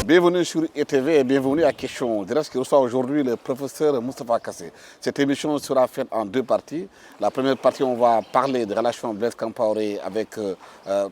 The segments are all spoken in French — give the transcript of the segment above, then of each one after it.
Bienvenue sur ETV et bienvenue à Question Directe qui reçoit aujourd'hui le professeur Moustapha Kassé. Cette émission sera faite en deux parties. La première partie, on va parler des relations Blaise Compaoré avec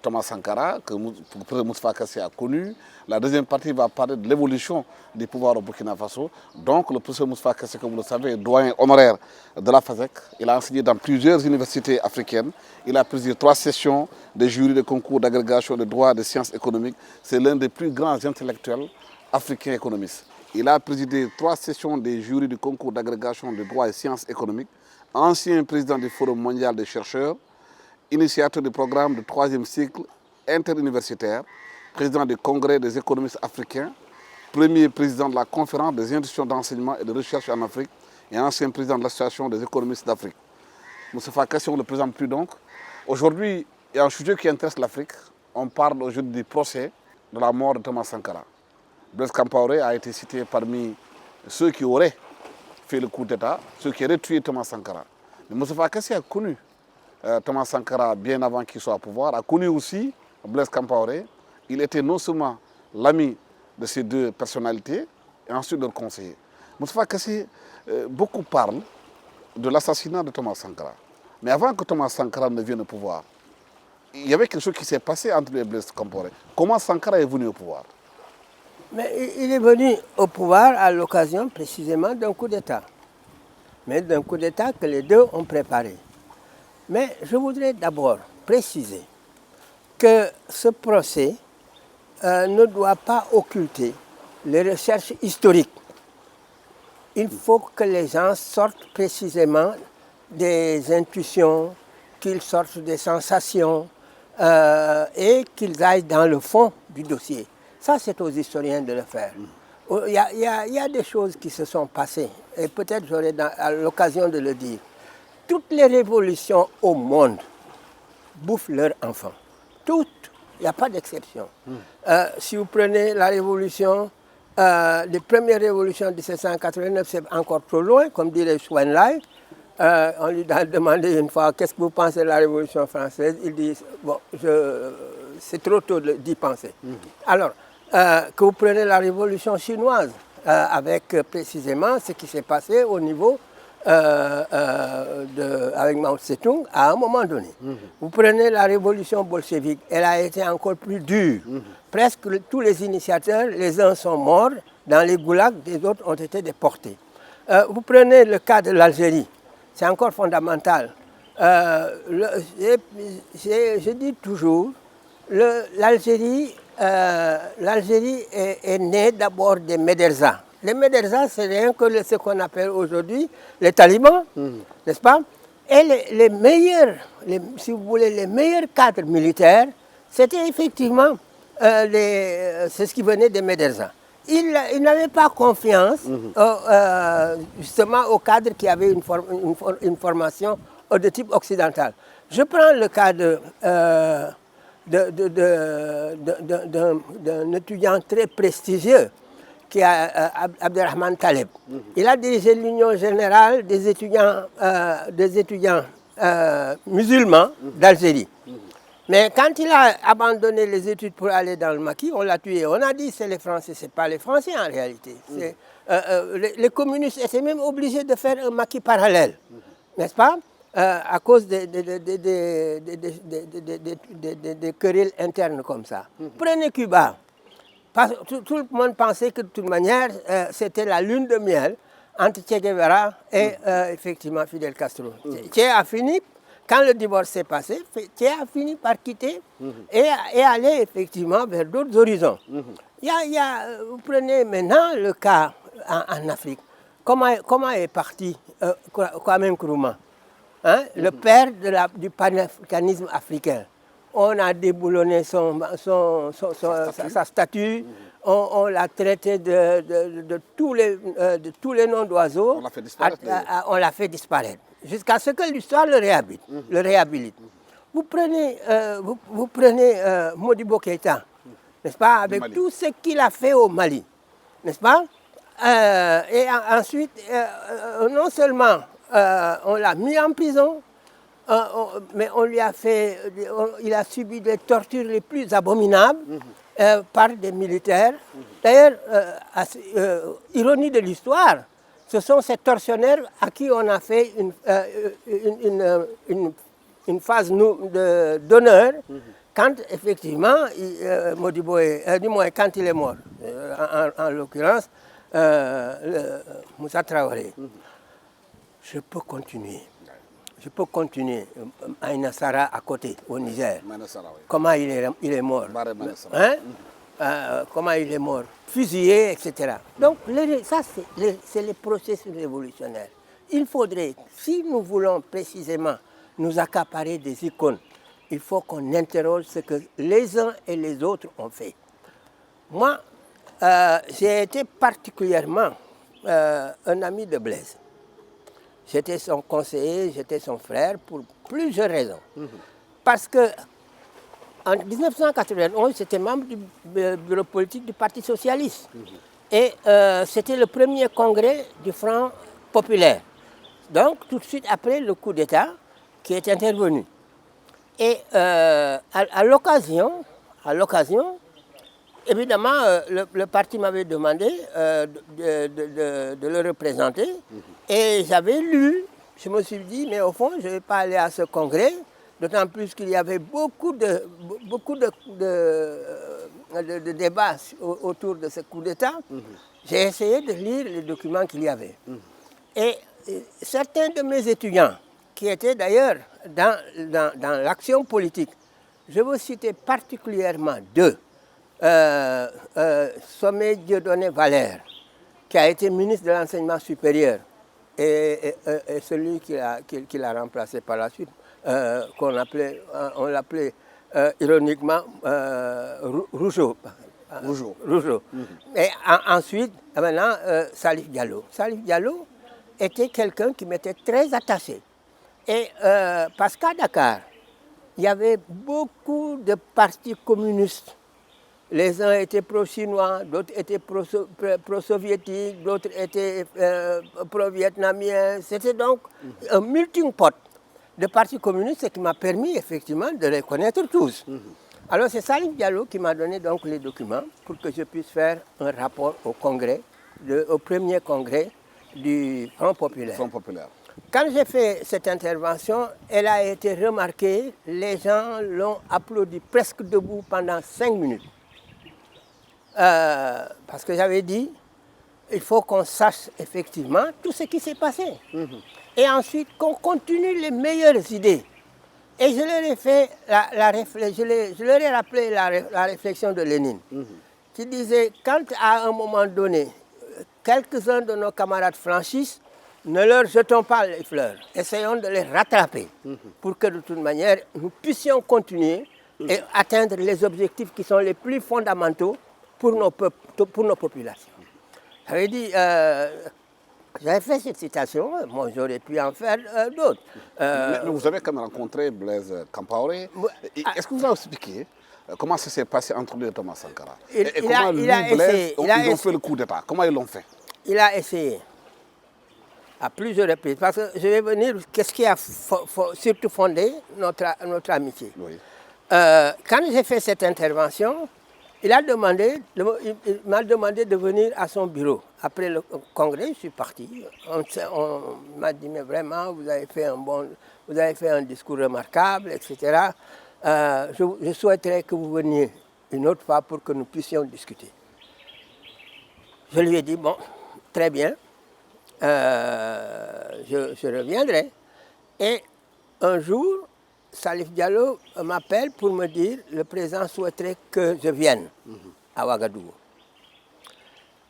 Thomas Sankara, que le professeur Moustapha Kassé a connu. La deuxième partie va parler de l'évolution des pouvoirs au Burkina Faso. Donc le professeur Moustapha Kassé, comme vous le savez, est doyen honoraire de la FASEC. Il a enseigné dans plusieurs universités africaines. Il a présidé 3 sessions de jury de concours d'agrégation de droit des sciences économiques. C'est l'un des plus grands intellectuels africains économistes. Il a présidé 3 sessions des jurys du concours d'agrégation de droit et sciences économiques, ancien président du Forum mondial des chercheurs, initiateur du programme de 3e cycle interuniversitaire, président du Congrès des économistes africains, premier président de la conférence des institutions d'enseignement et de recherche en Afrique et ancien président de l'association des économistes d'Afrique. Moustapha Kassé, on ne le présente plus donc. Aujourd'hui, il y a un sujet qui intéresse l'Afrique. On parle aujourd'hui du procès de la mort de Thomas Sankara. Blaise Compaoré a été cité parmi ceux qui auraient fait le coup d'État, ceux qui auraient tué Thomas Sankara. Mais Moustapha Kassé a connu Thomas Sankara bien avant qu'il soit au pouvoir, a connu aussi Blaise Compaoré. Il était non seulement l'ami de ces deux personnalités et ensuite leur conseiller. Moustapha Kassé, beaucoup parlent de l'assassinat de Thomas Sankara. Mais avant que Thomas Sankara ne vienne au pouvoir, il y avait quelque chose qui s'est passé entre les Blaise Compaoré. Comment Sankara est venu au pouvoir? Mais il est venu au pouvoir à l'occasion précisément d'un coup d'État. Mais d'un coup d'État que les deux ont préparé. Mais je voudrais d'abord préciser que ce procès ne doit pas occulter les recherches historiques. Il faut que les gens sortent précisément des intuitions, qu'ils sortent des sensations et qu'ils aillent dans le fond du dossier. Ça, c'est aux historiens de le faire. Il y a des choses qui se sont passées, et peut-être j'aurai l'occasion de le dire. Toutes les révolutions au monde bouffent leurs enfants. Toutes, il n'y a pas d'exception. Si vous prenez la révolution, les premières révolutions de 1789, c'est encore trop loin, comme dirait Chouin Lai. On lui a demandé une fois, qu'est-ce que vous pensez de la Révolution française? Il dit, bon, c'est trop tôt d'y penser. Alors, que vous prenez la Révolution chinoise, avec précisément ce qui s'est passé au niveau avec Mao Tse-tung à un moment donné. Vous prenez la Révolution bolchevique, elle a été encore plus dure. Presque tous les initiateurs, les uns sont morts dans les goulags, les autres ont été déportés. Vous prenez le cas de l'Algérie. C'est encore fondamental. Je dis toujours, l'Algérie est née d'abord des Méderzas. Les Méderzas, c'est rien que ce qu'on appelle aujourd'hui les talibans, n'est-ce pas? Et les meilleurs, si vous voulez, les meilleurs cadres militaires, c'était effectivement c'est ce qui venait des Méderzas. Ils n'avaient pas confiance justement aux cadres qui avaient une formation de type occidental. Je prends le cas d'un étudiant très prestigieux qui est Abderrahmane Taleb. Il a dirigé l'Union générale des étudiants musulmans d'Algérie. Mais quand il a abandonné les études pour aller dans le maquis, on l'a tué. On a dit que c'est les Français, ce n'est pas les Français en réalité. Les communistes étaient même obligés de faire un maquis parallèle, n'est-ce pas? À cause des querelles internes comme ça. Prenez Cuba. Tout le monde pensait que de toute manière, c'était la lune de miel entre Che Guevara et effectivement Fidel Castro. Che a fini. Quand le divorce s'est passé, Che a fini par quitter et aller effectivement vers d'autres horizons. Vous prenez maintenant le cas en Afrique. Comment est parti Kwame Nkrumah, hein, le père du panafricanisme africain? On a déboulonné sa statue, on l'a traité de tous les noms d'oiseaux. On l'a fait disparaître. On l'a fait disparaître. Jusqu'à ce que l'histoire le réhabilite. Vous prenez Modibo Keïta, n'est-ce pas, avec tout ce qu'il a fait au Mali, n'est-ce pas? Et ensuite, non seulement on l'a mis en prison, mais il a subi des tortures les plus abominables par des militaires. D'ailleurs, ironie de l'histoire, ce sont ces tortionnaires à qui on a fait une phase d'honneur quand effectivement Modibo du moins quand il est mort, en l'occurrence Moussa Traoré. Je peux continuer. Aïna Sara à côté, au Niger. Comment il est mort, comment il est mort, fusillé, etc. Donc ça, c'est les processus révolutionnaires. Il faudrait, si nous voulons précisément nous accaparer des icônes, il faut qu'on interroge ce que les uns et les autres ont fait. Moi, j'ai été particulièrement un ami de Blaise. J'étais son conseiller, j'étais son frère pour plusieurs raisons. Parce que en 1991, j'étais membre du bureau politique du Parti socialiste. Et c'était le premier congrès du Front populaire. Donc, tout de suite après le coup d'État qui est intervenu. Et à l'occasion, évidemment, le parti m'avait demandé de le représenter. Et j'avais lu, je me suis dit, mais au fond, je ne vais pas aller à ce congrès, d'autant plus qu'il y avait beaucoup de débats autour de ce coup d'État. J'ai essayé de lire les documents qu'il y avait. Et certains de mes étudiants, qui étaient d'ailleurs dans l'action politique, je veux citer particulièrement deux. Sommet Dieudonné Valère, qui a été ministre de l'Enseignement supérieur, et celui qui l'a remplacé par la suite, on l'appelait ironiquement Rougeau. Et ensuite, maintenant, Salif Diallo. Salif Diallo était quelqu'un qui m'était très attaché. Et parce qu'à Dakar, il y avait beaucoup de partis communistes. Les uns étaient pro-chinois, d'autres étaient pro-soviétiques, d'autres étaient pro-vietnamiens. C'était donc un melting pot de partis communistes, ce qui m'a permis effectivement de les connaître tous. Alors c'est Salif Diallo qui m'a donné donc les documents pour que je puisse faire un rapport au congrès, au premier congrès du Front populaire. Quand j'ai fait cette intervention, elle a été remarquée, les gens l'ont applaudi presque debout pendant 5 minutes. Parce que j'avais dit, il faut qu'on sache effectivement tout ce qui s'est passé. Et ensuite qu'on continue les meilleures idées. Et je leur ai fait je leur ai rappelé la réflexion de Lénine, qui disait, quand à un moment donné, quelques-uns de nos camarades franchissent, ne leur jetons pas les fleurs, essayons de les rattraper pour que de toute manière nous puissions continuer et atteindre les objectifs qui sont les plus fondamentaux pour nos populations. J'avais dit, j'avais fait cette citation, moi j'aurais pu en faire d'autres. Mais vous avez quand même rencontré Blaise Compaoré. Est-ce que vous avez expliqué comment ça s'est passé entre lui et Thomas Sankara? Et comment lui et Blaise ils ont fait le coup d'État? Comment ils l'ont fait? Il a essayé à plusieurs reprises, parce que je vais venir, qu'est-ce qui a surtout fondé notre amitié. Quand j'ai fait cette intervention, il m'a demandé de venir à son bureau. Après le congrès, je suis parti. On m'a dit, mais vraiment, vous avez fait un discours remarquable, etc. Je souhaiterais que vous veniez une autre fois pour que nous puissions discuter. Je lui ai dit, bon, très bien, je reviendrai. Et un jour, Salif Diallo m'appelle pour me dire que le président souhaiterait que je vienne à Ouagadougou.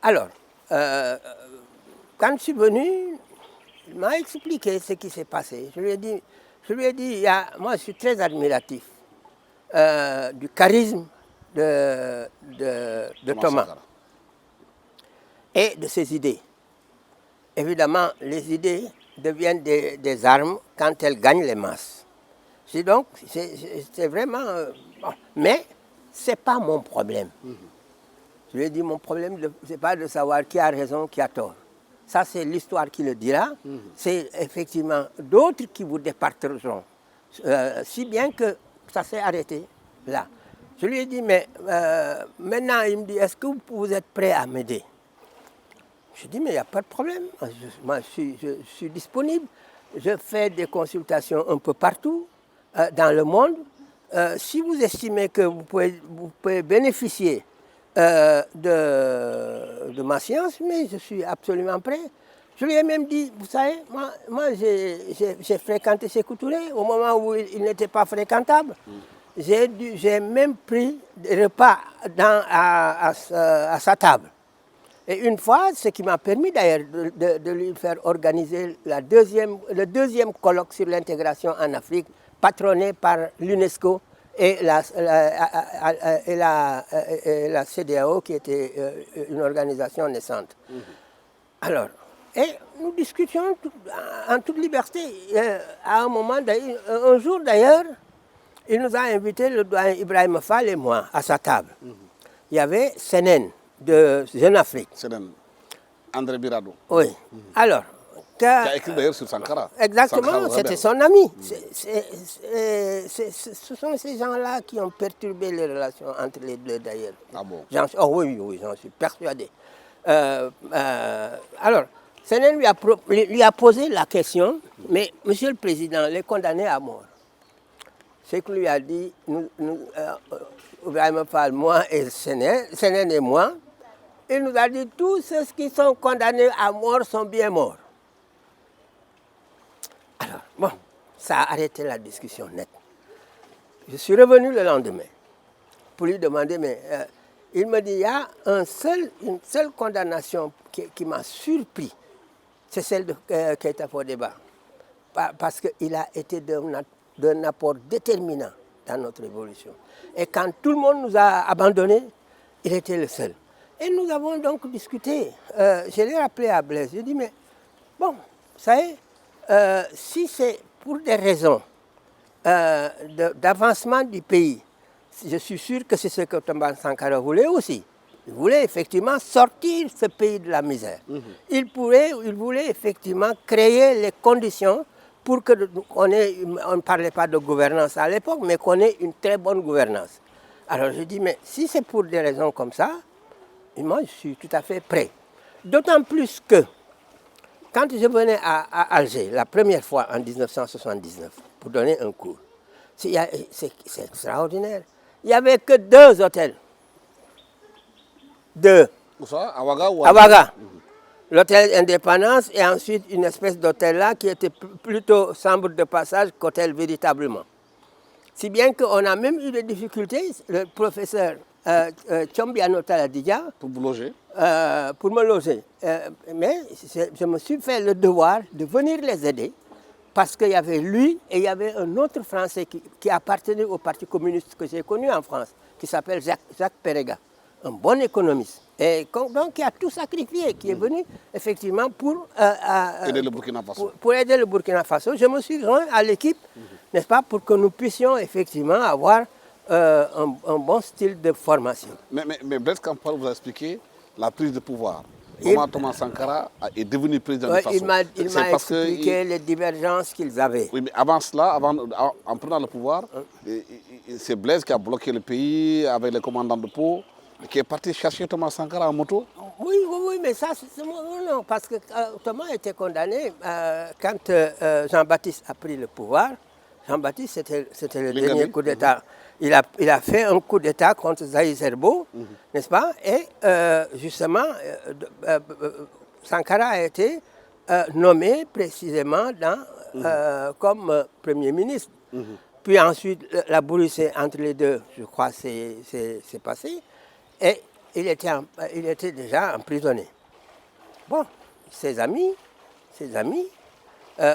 Alors, quand je suis venu, il m'a expliqué ce qui s'est passé. Je lui ai dit, moi je suis très admiratif du charisme de Thomas et de ses idées. Évidemment, les idées deviennent des armes quand elles gagnent les masses. Donc, c'est vraiment... bon. Mais ce n'est pas mon problème. Je lui ai dit, mon problème, ce n'est pas de savoir qui a raison, qui a tort. Ça, c'est l'histoire qui le dira. C'est effectivement d'autres qui vous départageront. Si bien que ça s'est arrêté là. Je lui ai dit, mais maintenant, il me dit, est-ce que vous êtes prêt à m'aider? Je dis, mais il n'y a pas de problème. Moi, je suis disponible. Je fais des consultations un peu partout dans le monde. Si vous estimez que vous pouvez bénéficier de ma science, mais je suis absolument prêt. Je lui ai même dit, vous savez, moi j'ai fréquenté Sékou Touré au moment où il n'était pas fréquentable. J'ai même pris des repas à sa table. Et une fois, ce qui m'a permis d'ailleurs de lui faire organiser le deuxième colloque sur l'intégration en Afrique, patronné par l'UNESCO et la CEDEAO, qui était une organisation naissante. Alors, et nous discutions en toute liberté. À un moment, un jour d'ailleurs, il nous a invités, le doyen Ibrahima Fall et moi, à sa table. Il y avait Senen de Jeune Afrique. Senen, André Birado. Oui. Alors, qui a écrit d'ailleurs sur Sankara. Exactement, c'était son ami. Ce sont ces gens-là qui ont perturbé les relations entre les deux d'ailleurs. Ah bon? Oh oui, j'en suis persuadé. Alors, Senen lui a posé la question, mais Monsieur le Président, les condamnés à mort. C'est que lui a dit, Ibrahima Fall, moi et Senen et moi, il nous a dit, tous ceux qui sont condamnés à mort sont bien morts. Alors, bon, ça a arrêté la discussion net. Je suis revenu le lendemain pour lui demander, mais il me dit, il y a une seule condamnation qui m'a surpris, c'est celle de Keïta Fodéba, parce qu'il a été d'un apport déterminant dans notre évolution. Et quand tout le monde nous a abandonnés, il était le seul. Et nous avons donc discuté. Je l'ai rappelé à Blaise. Je lui ai dit, mais bon, vous savez, si c'est pour des raisons d'avancement du pays, je suis sûr que c'est ce que Thomas Sankara voulait aussi. Il voulait effectivement sortir ce pays de la misère. Il voulait effectivement créer les conditions pour qu'on ne parlait pas de gouvernance à l'époque, mais qu'on ait une très bonne gouvernance. Alors je dis, mais si c'est pour des raisons comme ça, moi je suis tout à fait prêt. D'autant plus que, quand je venais à Alger, la première fois en 1979, pour donner un cours, c'est extraordinaire. Il n'y avait que 2 hôtels. 2. Où ça? À Ouaga ou à Ouaga. L'hôtel Indépendance et ensuite une espèce d'hôtel là qui était plutôt chambre de passage qu'hôtel véritablement. Si bien qu'on a même eu des difficultés, le professeur Tchombiano Taladija, pour vous loger? Pour me loger. Mais je me suis fait le devoir de venir les aider parce qu'il y avait lui et il y avait un autre Français qui appartenait au Parti communiste que j'ai connu en France, qui s'appelle Jacques Perega, un bon économiste. Et donc qui a tout sacrifié, qui est venu effectivement pour aider le Burkina Faso. Pour aider le Burkina Faso. Je me suis joint à l'équipe, n'est-ce pas, pour que nous puissions effectivement avoir un bon style de formation. Mais Blaise Compaoré vous a expliqué la prise de pouvoir. Comment Thomas Sankara est devenu président du Faso. Il m'a expliqué les divergences qu'ils avaient. Oui, mais avant cela, en prenant le pouvoir, c'est Blaise qui a bloqué le pays avec les commandants de Pau, qui est parti chercher Thomas Sankara en moto. Oui, mais ça, non, parce que Thomas a été condamné quand Jean-Baptiste a pris le pouvoir. Jean-Baptiste, c'était le dernier coup d'État. Il a fait un coup d'État contre Zaï Zerbo, n'est-ce pas? Et justement, Sankara a été nommé précisément comme Premier ministre. Puis ensuite, la brouille entre les deux, je crois, s'est passée. Et il était déjà emprisonné. Bon, ses amis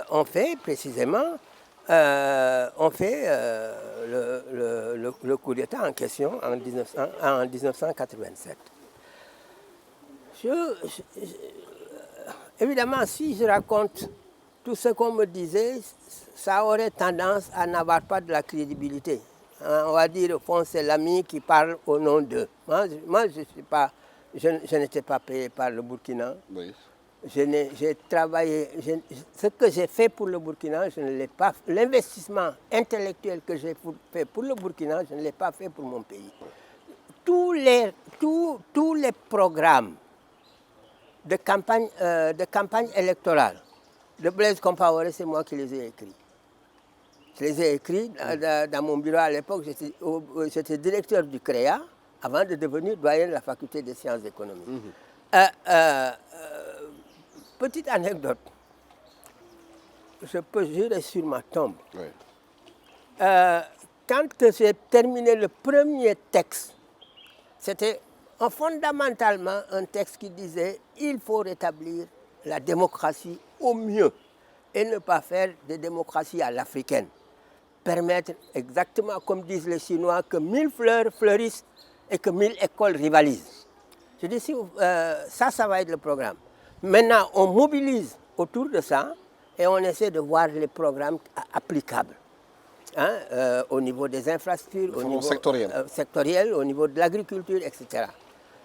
ont fait précisément le coup d'État en question en 1987. Évidemment, si je raconte tout ce qu'on me disait, ça aurait tendance à n'avoir pas de la crédibilité. Hein, on va dire, au fond, c'est l'ami qui parle au nom d'eux. Moi, je n'étais pas payé par le Burkina. Oui. J'ai travaillé, ce que j'ai fait pour le Burkina, je ne l'ai pas. L'investissement intellectuel que j'ai fait pour le Burkina, je ne l'ai pas fait pour mon pays. Tous les programmes de campagne électorale de Blaise Compaoré, c'est moi qui les ai écrits. Je les ai écrits dans mon bureau à l'époque. J'étais directeur du CREA avant de devenir doyen de la faculté des sciences économiques. Petite anecdote, je peux jurer sur ma tombe. Oui. Quand j'ai terminé le premier texte, c'était fondamentalement un texte qui disait il faut rétablir la démocratie au mieux et ne pas faire de démocratie à l'africaine. Permettre, exactement comme disent les Chinois, que 1000 fleurs fleurissent et que 1000 écoles rivalisent. Je dis, ça va être le programme. Maintenant, on mobilise autour de ça et on essaie de voir les programmes applicables. Hein, au niveau des infrastructures, au niveau sectoriel, au niveau de l'agriculture, etc.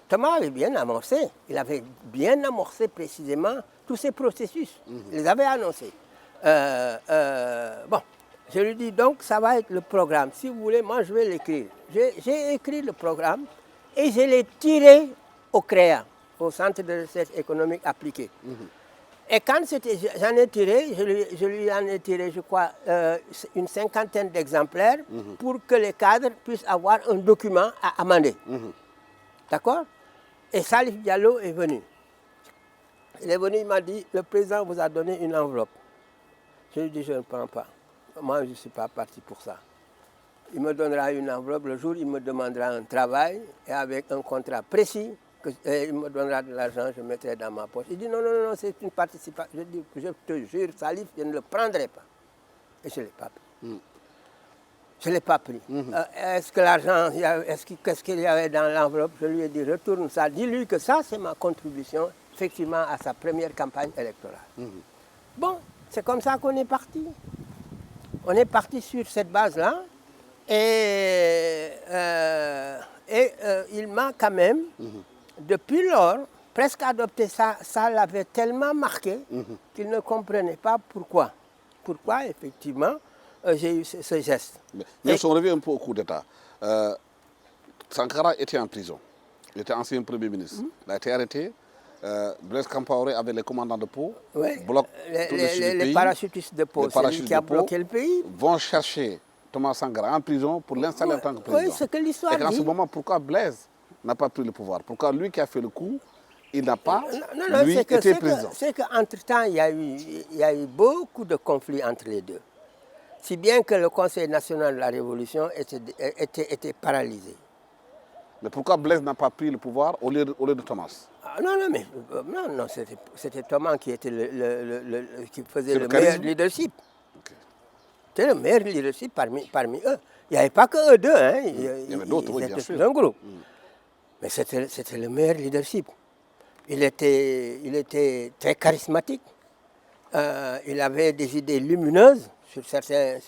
Thomas avait bien amorcé. Il avait bien amorcé précisément tous ces processus. Il les avait annoncés. Bon, je lui dis donc, ça va être le programme. Si vous voulez, moi, je vais l'écrire. J'ai écrit le programme et je l'ai tiré au CREA, au Centre de recherche économique appliquée. Et quand j'en ai tiré, je lui en ai tiré, je crois, une 50aine d'exemplaires pour que les cadres puissent avoir un document à amender. D'accord? Et Salif Diallo est venu. Il est venu, il m'a dit, le président vous a donné une enveloppe. Je lui ai dit, je ne prends pas. Moi, je ne suis pas parti pour ça. Il me donnera une enveloppe, le jour il me demandera un travail, et avec un contrat précis, il me donnera de l'argent, je mettrai dans ma poche. Il dit non, c'est une participation. Je dis, je te jure, Salif, je ne le prendrai pas. Et je ne l'ai pas pris. Je ne l'ai pas pris. Est-ce que l'argent, qu'est-ce qu'il y avait dans l'enveloppe? Je lui ai dit, retourne ça. Dis-lui que ça, c'est ma contribution, effectivement, à sa première campagne électorale. Bon, c'est comme ça qu'on est parti. On est parti sur cette base-là. Et il m'a quand même, depuis lors, presque adopté ça. Ça l'avait tellement marqué qu'il ne comprenait pas pourquoi. Pourquoi, effectivement, j'ai eu ce geste. Mais si on revient un peu au coup d'État, Sankara était en prison. Il était ancien Premier ministre. Il a été arrêté. Blaise Compaoré avait les commandants de Pau, bloquent tout le sud du pays. Les parachutistes de Pau, c'est lui qui a bloqué le pays. Vont chercher Thomas Sankara en prison pour l'installer en tant que président. Oui, c'est que l'histoire dit. Et en ce moment, pourquoi Blaise n'a pas pris le pouvoir? Pourquoi lui qui a fait le coup, il n'a pas, lui, été président? C'est qu'entre-temps, il y a eu beaucoup de conflits entre les deux. Si bien que le Conseil national de la Révolution était paralysé. Mais pourquoi Blaise n'a pas pris le pouvoir au lieu de Thomas? Non, c'était Thomas qui était qui faisait le meilleur leadership. Okay. C'était le meilleur leadership parmi eux. Il n'y avait pas que eux deux, hein. Il y avait d'autres, oui, bien sûr. Un groupe. Mais c'était le meilleur leadership. Il était très charismatique. Il avait des idées lumineuses sur certains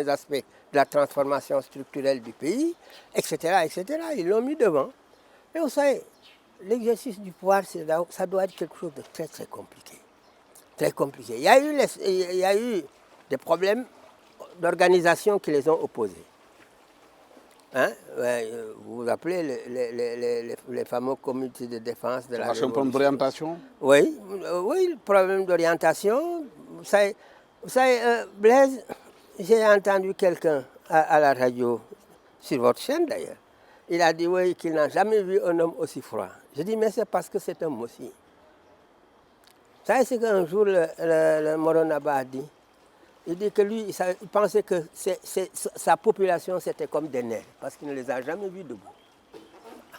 aspects de la transformation structurelle du pays, etc., etc. Ils l'ont mis devant. Mais vous savez, l'exercice du pouvoir, ça doit être quelque chose de très, très compliqué. Très compliqué. Il y a eu des problèmes d'organisation qui les ont opposés. Hein? Vous vous appelez les fameux comités de défense de la Révolution. Un problème d'orientation? Oui, le problème d'orientation. Vous savez, Blaise, j'ai entendu quelqu'un à la radio, sur votre chaîne d'ailleurs, il a dit oui, qu'il n'a jamais vu un homme aussi froid. Je dis, mais c'est parce que c'est un homme aussi. Vous savez, c'est qu'un jour, le Moronaba a dit, il dit que lui, il pensait que sa population, c'était comme des nègres, parce qu'il ne les a jamais vus debout.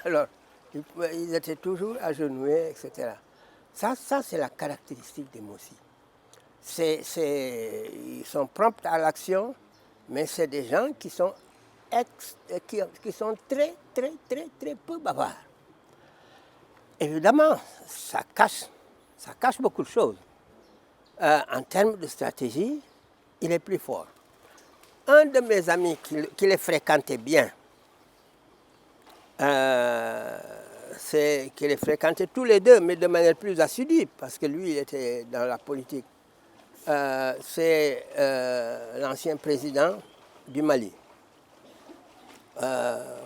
Alors, ils étaient toujours agenouillés, etc. Ça c'est la caractéristique des Mossi. Ils sont prompts à l'action, mais c'est des gens qui sont très, très, très, très peu bavards. évidemment, ça cache beaucoup de choses. En termes de stratégie, il est plus fort. Un de mes amis qui les fréquentait bien, c'est qu'il les fréquentait tous les deux, mais de manière plus assidue, parce que lui, il était dans la politique. C'est l'ancien président du Mali,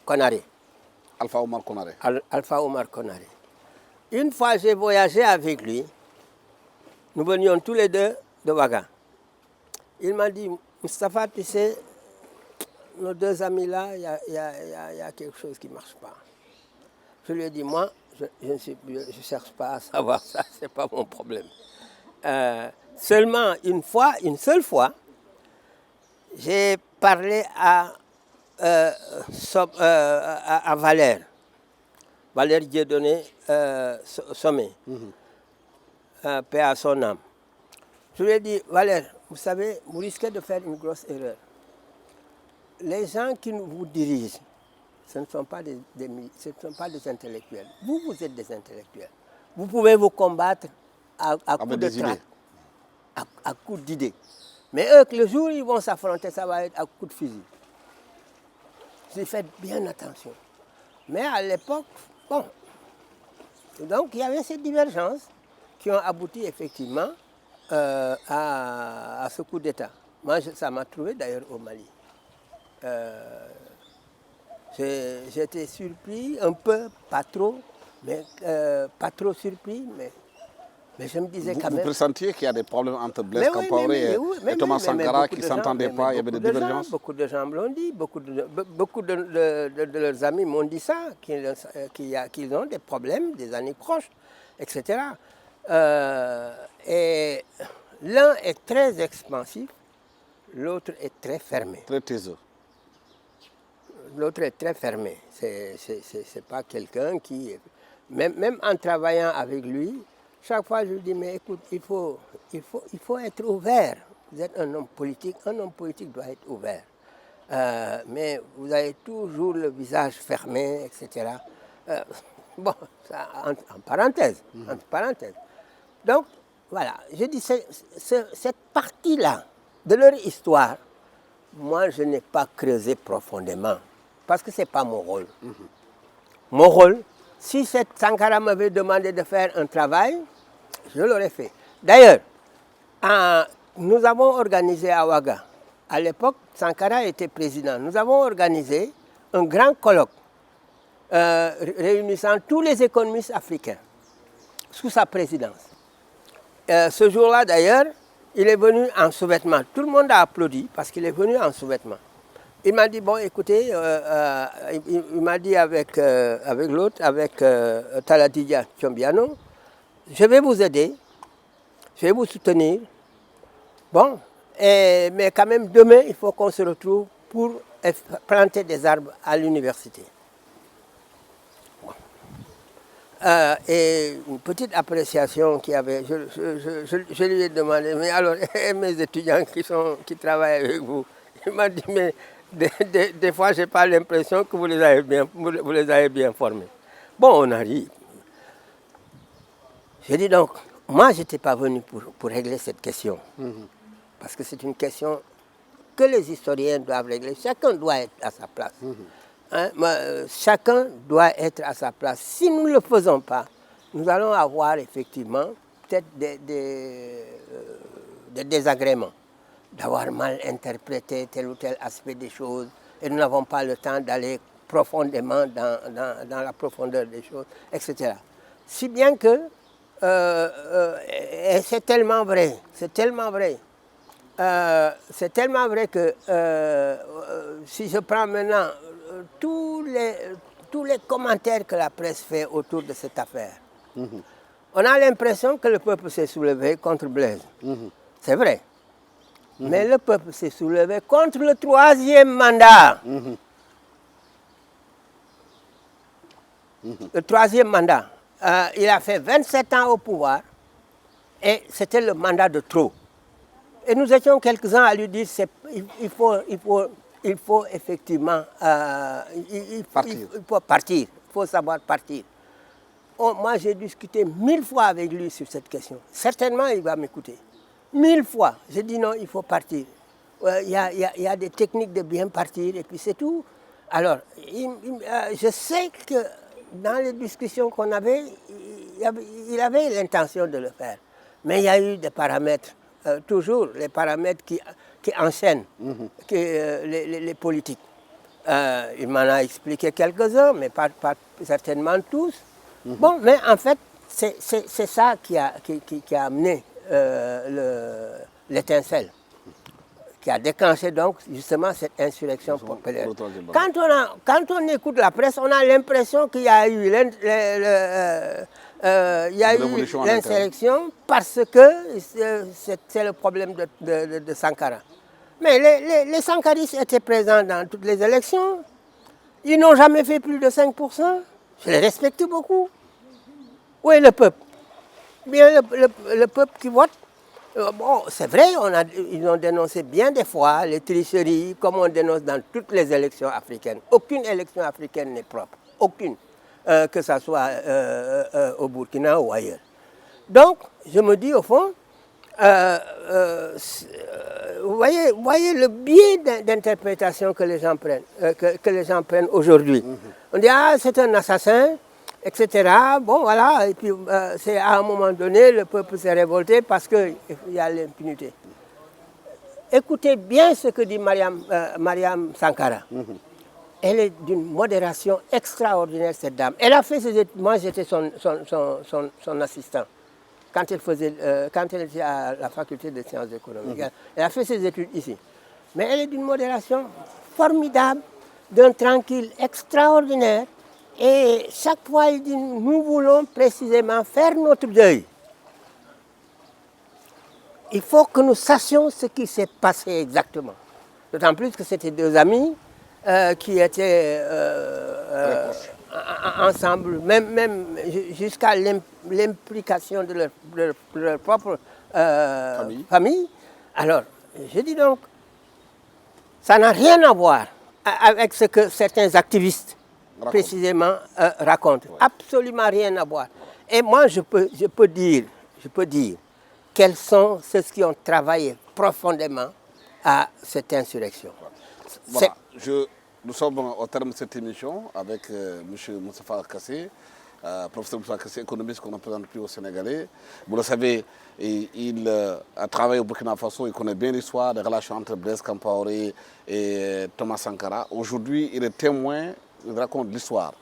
Konaré. Alpha Omar Konaré. Alpha Omar Konaré. Une fois, j'ai voyagé avec lui. Nous venions tous les deux de Ouaga. Il m'a dit, Moustapha, tu sais, nos deux amis là, il y a quelque chose qui ne marche pas. Je lui ai dit, moi, je ne cherche pas à savoir ça, ce n'est pas mon problème. Seulement une seule fois, j'ai parlé à Valère Dieudonné Sommet, paix à son âme. Je lui ai dit, Valère, vous savez, vous risquez de faire une grosse erreur. Les gens qui vous dirigent, ce ne sont pas des intellectuels. Vous êtes des intellectuels. Vous pouvez vous combattre à coups de trac, à coups d'idées. Mais eux, le jour où ils vont s'affronter, ça va être à coups de fusil. J'ai fait bien attention. Mais à l'époque, bon. Donc il y avait ces divergences qui ont abouti effectivement à ce coup d'État. Moi, ça m'a trouvé d'ailleurs au Mali. J'étais surpris, un peu, pas trop surpris, mais je me disais quand même... Vous pressentiez qu'il y a des problèmes entre Blaise Compaoré et Thomas Sankara qui ne s'entendaient pas, il y avait des divergences? Beaucoup de gens me l'ont dit, beaucoup de leurs amis m'ont dit ça, qu'ils ont des problèmes, des années proches, etc. Et l'un est très expansif, l'autre est très fermé. Très taiseux. L'autre est très fermé. C'est pas quelqu'un qui... Même en travaillant avec lui, chaque fois je lui dis, mais écoute, il faut être ouvert. Vous êtes un homme politique doit être ouvert. Mais vous avez toujours le visage fermé, etc. Bon, ça, en parenthèse. Donc, voilà, je dis, cette partie-là de leur histoire, moi, je n'ai pas creusé profondément, parce que ce n'est pas mon rôle. Mon rôle, si Sankara m'avait demandé de faire un travail, je l'aurais fait. D'ailleurs, nous avons organisé à Ouaga, à l'époque, Sankara était président, nous avons organisé un grand colloque réunissant tous les économistes africains sous sa présidence. Ce jour-là, d'ailleurs, il est venu en sous-vêtements. Tout le monde a applaudi parce qu'il est venu en sous-vêtements. Il m'a dit, bon, écoutez, il m'a dit avec l'autre, avec Taladidia Tchombiano, je vais vous aider, je vais vous soutenir. Bon, mais quand même, demain, il faut qu'on se retrouve pour planter des arbres à l'université. Et une petite appréciation qu'il y avait, je lui ai demandé, mais alors, mes étudiants qui travaillent avec vous, il m'a dit, mais des fois, je n'ai pas l'impression que vous les avez bien formés. Bon, on a ri. J'ai dit donc, moi, je n'étais pas venu pour régler cette question. Parce que c'est une question que les historiens doivent régler. Chacun doit être à sa place. Hein? Chacun doit être à sa place. Si nous ne le faisons pas, nous allons avoir effectivement peut-être des désagréments, d'avoir mal interprété tel ou tel aspect des choses, et nous n'avons pas le temps d'aller profondément dans la profondeur des choses, etc. Si bien que, et c'est tellement vrai, que si je prends maintenant tous les commentaires que la presse fait autour de cette affaire, on a l'impression que le peuple s'est soulevé contre Blaise. C'est vrai. Mais le peuple s'est soulevé contre le 3e mandat. Le 3e mandat. Il a fait 27 ans au pouvoir et c'était le mandat de trop. Et nous étions quelques-uns à lui dire il faut effectivement partir. Il faut savoir partir. moi j'ai discuté 1000 fois avec lui sur cette question. Certainement il va m'écouter. 1000 fois. J'ai dit non, il faut partir. Il y a des techniques de bien partir et puis c'est tout. Alors, je sais que dans les discussions qu'on avait, il avait l'intention de le faire. Mais il y a eu des paramètres, toujours les paramètres qui enchaînent les politiques. Il m'en a expliqué quelques-uns, mais pas certainement tous. Bon, mais en fait, c'est ça qui a amené l'étincelle, qui a déclenché donc justement cette insurrection populaire. Quand on écoute la presse, on a l'impression qu'il y a eu l'insurrection parce que c'est le problème de Sankara. Mais les sankaristes étaient présents dans toutes les élections. Ils n'ont jamais fait plus de 5%. Je les respecte beaucoup. Où est le peuple? Bien le peuple qui vote. Bon, c'est vrai, ils ont dénoncé bien des fois les tricheries, comme on dénonce dans toutes les élections africaines. Aucune élection africaine n'est propre. Aucune. Que ce soit au Burkina ou ailleurs. Donc, je me dis au fond, vous voyez le biais d'interprétation que les gens prennent aujourd'hui. On dit, ah, c'est un assassin, etc. Bon, voilà, et puis c'est à un moment donné, le peuple s'est révolté parce qu'il y a l'impunité. Écoutez bien ce que dit Mariam Sankara. Elle est d'une modération extraordinaire, cette dame. Elle a fait ses études, moi j'étais son assistant. Quand elle était à la faculté des sciences économiques. Elle a fait ses études ici. Mais elle est d'une modération formidable, d'un tranquille extraordinaire. Et chaque fois, elle dit, nous voulons précisément faire notre deuil. Il faut que nous sachions ce qui s'est passé exactement. D'autant plus que c'était deux amis qui étaient ensemble, même jusqu'à l'implication de leur propre famille. Alors, je dis donc, ça n'a rien à voir avec ce que certains activistes précisément racontent. Absolument rien à voir. Et moi, je peux dire quels sont ceux qui ont travaillé profondément à cette insurrection. Voilà, nous sommes au terme de cette émission avec M. Moustapha Kassé, professeur Moustapha Kassé, économiste qu'on ne présente plus au Sénégalais. Vous le savez, il a travaillé au Burkina Faso, il connaît bien l'histoire des relations entre Blaise Compaoré et Thomas Sankara. Aujourd'hui, il est témoin, il raconte l'histoire.